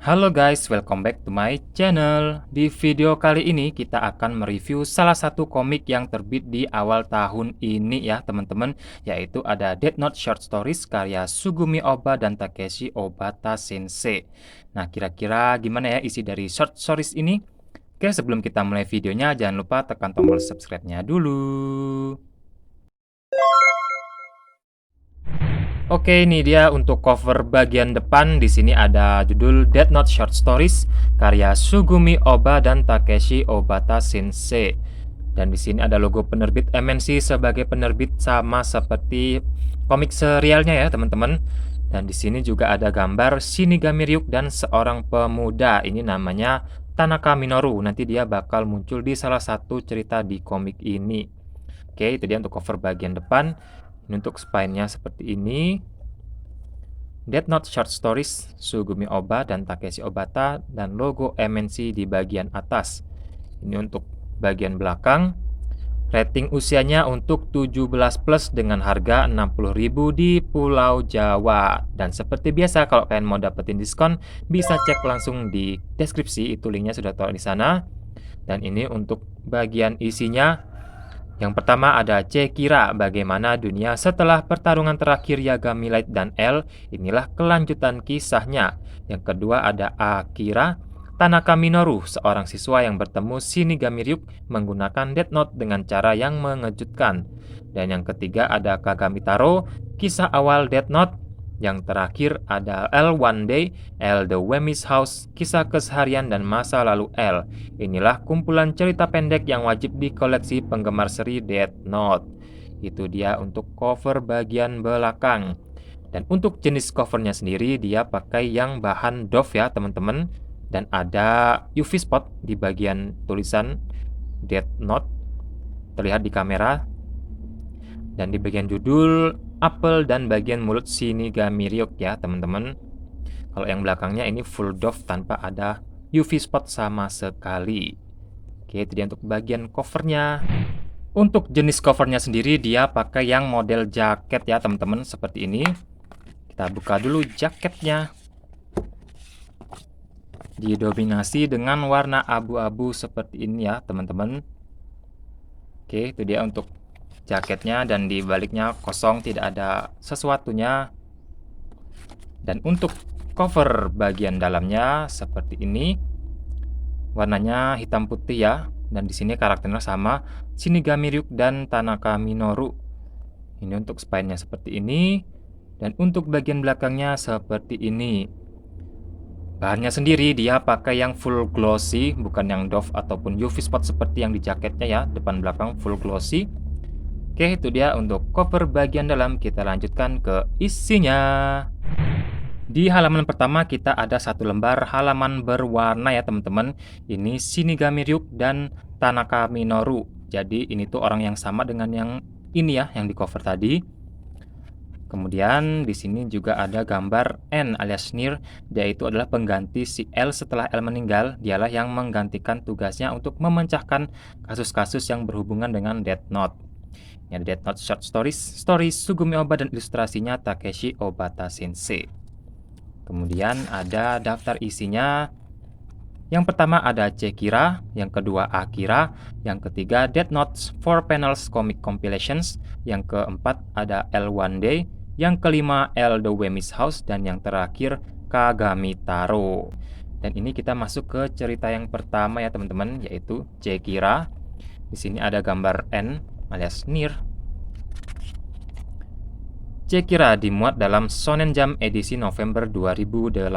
Halo guys, welcome back to my channel. Di video kali ini kita akan mereview salah satu komik yang terbit di awal tahun ini ya teman-teman, yaitu ada Death Note Short Stories karya Sugumi Ohba dan Takeshi Obata Sensei. Nah, kira-kira gimana ya isi dari short stories ini? Oke, sebelum kita mulai videonya jangan lupa tekan tombol subscribe-nya dulu. Oke, ini dia untuk cover bagian depan. Di sini ada judul Death Note Short Stories karya Sugumi Ohba dan Takeshi Obata Sensei. Dan di sini ada logo penerbit MNC sebagai penerbit sama seperti komik serialnya ya, teman-teman. Dan di sini juga ada gambar Shinigami Ryuk dan seorang pemuda. Ini namanya Tanaka Minoru. Nanti dia bakal muncul di salah satu cerita di komik ini. Oke, itu dia untuk cover bagian depan. Ini untuk spine-nya seperti ini. Death Note Short Stories Sugumi Ohba dan Takeshi Obata dan logo MNC di bagian atas. Ini untuk bagian belakang. Rating usianya untuk 17 plus dengan harga 60.000 di Pulau Jawa. Dan seperti biasa kalau kalian mau dapetin diskon bisa cek langsung di deskripsi, itu linknya sudah taruh di sana. Dan ini untuk bagian isinya. Yang pertama ada Kira, bagaimana dunia setelah pertarungan terakhir Yagami Light dan L, inilah kelanjutan kisahnya. Yang kedua ada Akira, Tanaka Minoru, seorang siswa yang bertemu Shinigami Ryuk menggunakan Death Note dengan cara yang mengejutkan. Dan yang ketiga ada Kagami Taro, kisah awal Death Note. Yang terakhir ada L One Day, L The Wemi's House, kisah keseharian dan masa lalu L. Inilah kumpulan cerita pendek yang wajib dikoleksi penggemar seri Death Note. Itu dia untuk cover bagian belakang. Dan untuk jenis covernya sendiri dia pakai yang bahan doff ya teman-teman. Dan ada UV spot di bagian tulisan Death Note, terlihat di kamera. Dan di bagian judul apel dan bagian mulut Shinigami Ryuk ya teman-teman. Kalau yang belakangnya ini full doff tanpa ada UV spot sama sekali. Oke, itu dia untuk bagian covernya. Untuk jenis covernya sendiri dia pakai yang model jaket ya teman-teman, seperti ini. Kita buka dulu jaketnya. Didominasi dengan warna abu-abu seperti ini ya teman-teman. Oke, itu dia untuk jaketnya, dan di baliknya kosong, tidak ada sesuatunya. Dan untuk cover bagian dalamnya seperti ini. Warnanya hitam putih ya, dan di sini karakternya sama Shinigami Ryuk dan Tanaka Minoru. Ini untuk spine-nya seperti ini, dan untuk bagian belakangnya seperti ini. Bahannya sendiri dia pakai yang full glossy, bukan yang doff ataupun UV spot seperti yang di jaketnya ya, depan belakang full glossy. Oke, itu dia untuk cover bagian dalam. Kita lanjutkan ke isinya. Di halaman pertama kita ada satu lembar halaman berwarna ya teman-teman. Ini Shinigami Ryuk dan Tanaka Minoru. Jadi ini tuh orang yang sama dengan yang ini ya, yang di cover tadi. Kemudian di sini juga ada gambar N alias Nier, yaitu adalah pengganti si L setelah L meninggal. Dialah yang menggantikan tugasnya untuk memecahkan kasus-kasus yang berhubungan dengan Death Note. Ini ada Death Note Short Stories Sugumi Ohba dan ilustrasinya Takeshi Obata Sensei. Kemudian ada daftar isinya. Yang pertama ada Kira, yang kedua Akira, yang ketiga Death Note 4 Panels Comic Compilations, yang keempat ada L One Day, yang kelima L The Wemi's House, dan yang terakhir Kagami Taro. Dan ini kita masuk ke cerita yang pertama ya teman-teman, yaitu Kira. Di sini ada gambar N alias Nier. Kira dimuat dalam Shonen Jump edisi November 2008.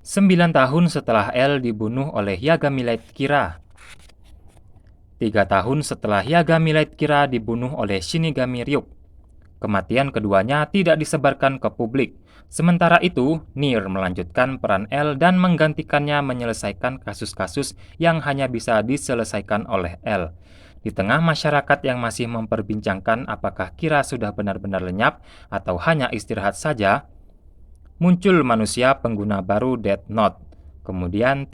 9 tahun setelah L dibunuh oleh Yagami Light Kira. 3 tahun setelah Yagami Light Kira dibunuh oleh Shinigami Ryuk. Kematian keduanya tidak disebarkan ke publik. Sementara itu, Nier melanjutkan peran L dan menggantikannya menyelesaikan kasus-kasus yang hanya bisa diselesaikan oleh L. Di tengah masyarakat yang masih memperbincangkan apakah Kira sudah benar-benar lenyap atau hanya istirahat saja, muncul manusia pengguna baru Death Note. Kemudian ...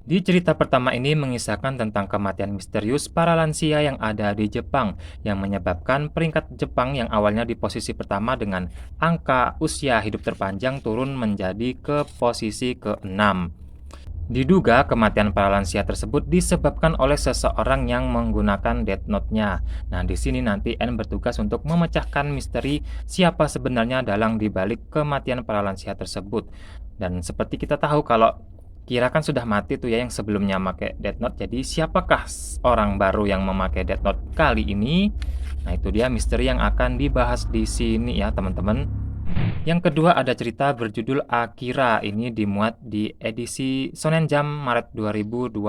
Di cerita pertama ini mengisahkan tentang kematian misterius para lansia yang ada di Jepang, yang menyebabkan peringkat Jepang yang awalnya di posisi pertama dengan angka usia hidup terpanjang turun menjadi ke posisi ke-6. Diduga kematian para lansia tersebut disebabkan oleh seseorang yang menggunakan Death Note-nya. Nah, di sini nanti N bertugas untuk memecahkan misteri siapa sebenarnya dalang dibalik kematian para lansia tersebut. Dan seperti kita tahu kalau Kira kan sudah mati tuh ya yang sebelumnya pakai Death Note. Jadi siapakah orang baru yang memakai Death Note kali ini? Nah, itu dia misteri yang akan dibahas di sini ya, teman-teman. Yang kedua ada cerita berjudul Akira. Ini dimuat di edisi Shonen Jump Maret 2020.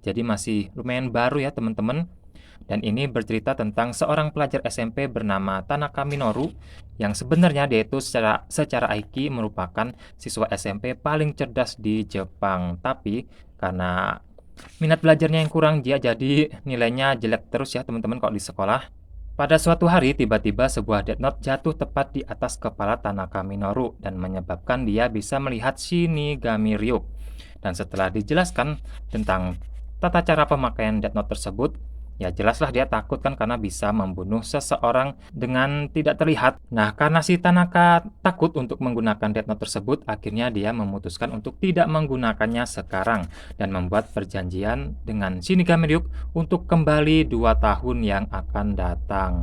Jadi masih lumayan baru ya, teman-teman. Dan ini bercerita tentang seorang pelajar SMP bernama Tanaka Minoru yang sebenarnya dia itu secara IQ merupakan siswa SMP paling cerdas di Jepang. Tapi karena minat belajarnya yang kurang, dia jadi nilainya jelek terus ya teman-teman kalau di sekolah. Pada suatu hari tiba-tiba sebuah Death Note jatuh tepat di atas kepala Tanaka Minoru dan menyebabkan dia bisa melihat Shinigami Ryuk. Dan setelah dijelaskan tentang tata cara pemakaian Death Note tersebut, ya jelaslah dia takut kan karena bisa membunuh seseorang dengan tidak terlihat. Nah, karena si Tanaka takut untuk menggunakan Death Note tersebut, akhirnya dia memutuskan untuk tidak menggunakannya sekarang dan membuat perjanjian dengan Shinigami Ryuk untuk kembali 2 tahun yang akan datang.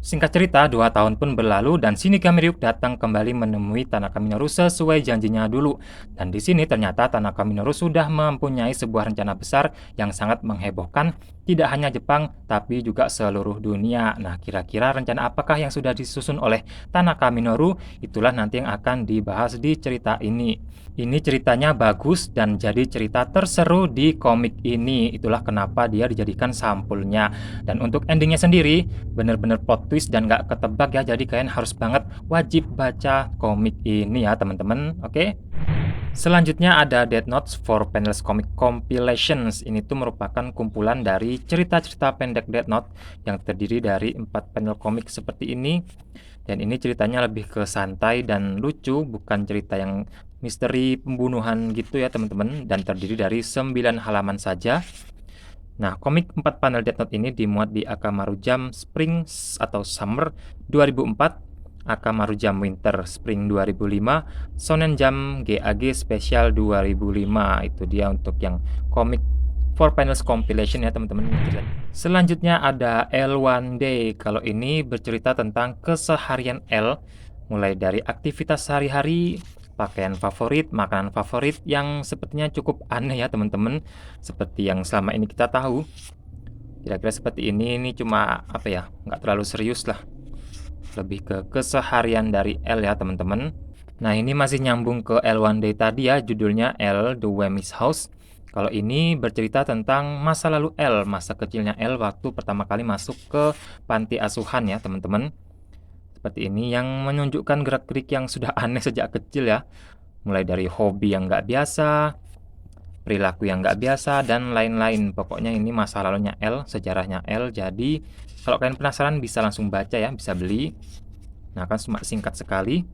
Singkat cerita, 2 tahun pun berlalu dan Shinigami Ryuk datang kembali menemui Tanaka Minoru sesuai janjinya dulu. Dan di sini ternyata Tanaka Minoru sudah mempunyai sebuah rencana besar yang sangat menghebohkan tidak hanya Jepang tapi juga seluruh dunia. Nah, kira-kira rencana apakah yang sudah disusun oleh Tanaka Minoru? Itulah nanti yang akan dibahas di cerita ini. Ini ceritanya bagus dan jadi cerita terseru di komik ini. Itulah kenapa dia dijadikan sampulnya. Dan untuk endingnya sendiri, bener-bener plot twist dan gak ketebak ya. Jadi kalian harus banget wajib baca komik ini ya teman-teman. Oke? Selanjutnya ada Death Note for Panels Comic Compilations. Ini tuh merupakan kumpulan dari cerita-cerita pendek Death Note yang terdiri dari 4 panel komik seperti ini. Dan ini ceritanya lebih ke santai dan lucu, bukan cerita yang misteri pembunuhan gitu ya teman-teman. Dan terdiri dari 9 halaman saja. Nah, komik 4 panel Death Note ini dimuat di Akamaru Jump Spring atau Summer 2004, Akamaru Jump Winter Spring 2005, Shonen Jump GAG Special 2005. Itu dia untuk yang komik 4 panels compilation ya teman-teman. Selanjutnya ada L One Day. Kalau ini bercerita tentang keseharian L, mulai dari aktivitas sehari-hari, pakaian favorit, makanan favorit yang sepertinya cukup aneh ya teman-teman. Seperti yang selama ini kita tahu. Kira-kira seperti ini cuma apa ya, nggak terlalu serius lah. Lebih ke keseharian dari L ya teman-teman. Nah, ini masih nyambung ke L One Day tadi ya, judulnya L The Wemi's House. Kalau ini bercerita tentang masa lalu L, masa kecilnya L waktu pertama kali masuk ke panti asuhan ya teman-teman. Seperti ini yang menunjukkan gerak-gerik yang sudah aneh sejak kecil ya. Mulai dari hobi yang nggak biasa, perilaku yang nggak biasa, dan lain-lain. Pokoknya ini masa lalunya L, sejarahnya L. Jadi kalau kalian penasaran bisa langsung baca ya, bisa beli. Nah, kan cuma singkat sekali.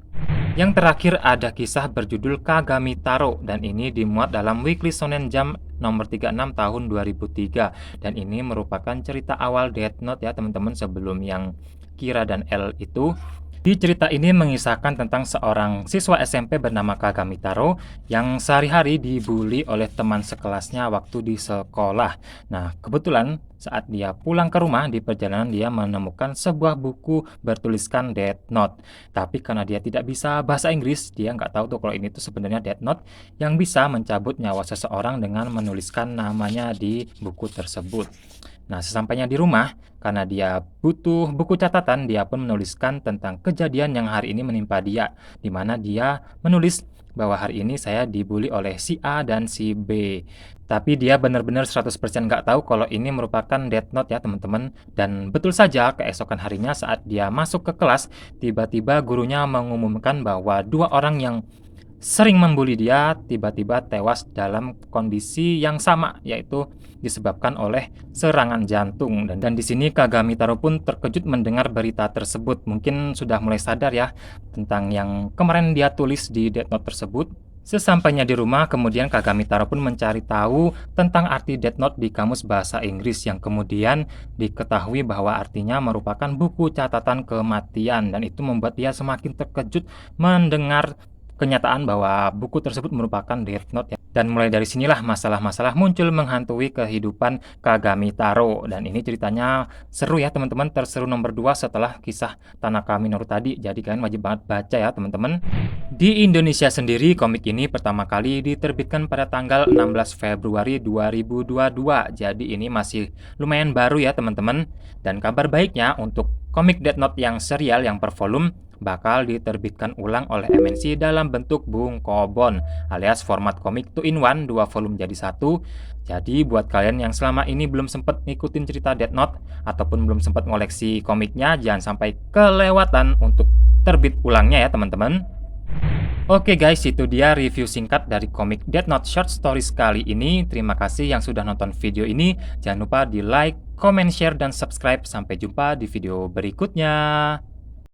Yang terakhir ada kisah berjudul Kagami Taro dan ini dimuat dalam Weekly Shonen Jump nomor 36 tahun 2003 dan ini merupakan cerita awal Death Note ya teman-teman sebelum yang Kira dan L itu. Di cerita ini mengisahkan tentang seorang siswa SMP bernama Kagami Taro yang sehari-hari dibully oleh teman sekelasnya waktu di sekolah. Nah, kebetulan saat dia pulang ke rumah di perjalanan dia menemukan sebuah buku bertuliskan Death Note. Tapi karena dia tidak bisa bahasa Inggris, dia nggak tahu tuh kalau ini tuh sebenarnya Death Note yang bisa mencabut nyawa seseorang dengan menuliskan namanya di buku tersebut. Nah, sesampainya di rumah, karena dia butuh buku catatan, dia pun menuliskan tentang kejadian yang hari ini menimpa dia, di mana dia menulis bahwa hari ini saya dibully oleh si A dan si B. Tapi dia benar-benar 100% nggak tahu kalau ini merupakan Death Note ya teman-teman. Dan betul saja keesokan harinya saat dia masuk ke kelas, tiba-tiba gurunya mengumumkan bahwa 2 orang yang sering membuli dia tiba-tiba tewas dalam kondisi yang sama, yaitu disebabkan oleh serangan jantung. Dan di sini Kagami Taro pun terkejut mendengar berita tersebut. Mungkin sudah mulai sadar ya tentang yang kemarin dia tulis di Death Note tersebut. Sesampainya di rumah, kemudian Kagami Taro pun mencari tahu tentang arti Death Note di kamus bahasa Inggris yang kemudian diketahui bahwa artinya merupakan buku catatan kematian, dan itu membuat dia semakin terkejut mendengar kenyataan bahwa buku tersebut merupakan Death Note ya. Dan mulai dari sinilah masalah-masalah muncul menghantui kehidupan Kagami Taro, dan ini ceritanya seru ya teman-teman, terseru nomor 2 setelah kisah Tanaka Minoru tadi. Jadi kalian wajib banget baca ya teman-teman. Di Indonesia sendiri, komik ini pertama kali diterbitkan pada tanggal 16 Februari 2022. Jadi ini masih lumayan baru ya teman-teman. Dan kabar baiknya untuk komik Death Note yang serial yang per volume bakal diterbitkan ulang oleh MNC dalam bentuk bungkobon alias format komik 2 in 1, 2 volume jadi satu. Jadi buat kalian yang selama ini belum sempat ngikutin cerita Death Note ataupun belum sempat ngoleksi komiknya, jangan sampai kelewatan untuk terbit ulangnya ya teman-teman. Oke guys, itu dia review singkat dari komik Death Note Short Stories kali ini. Terima kasih yang sudah nonton video ini. Jangan lupa di like, comment, share, dan subscribe. Sampai jumpa di video berikutnya.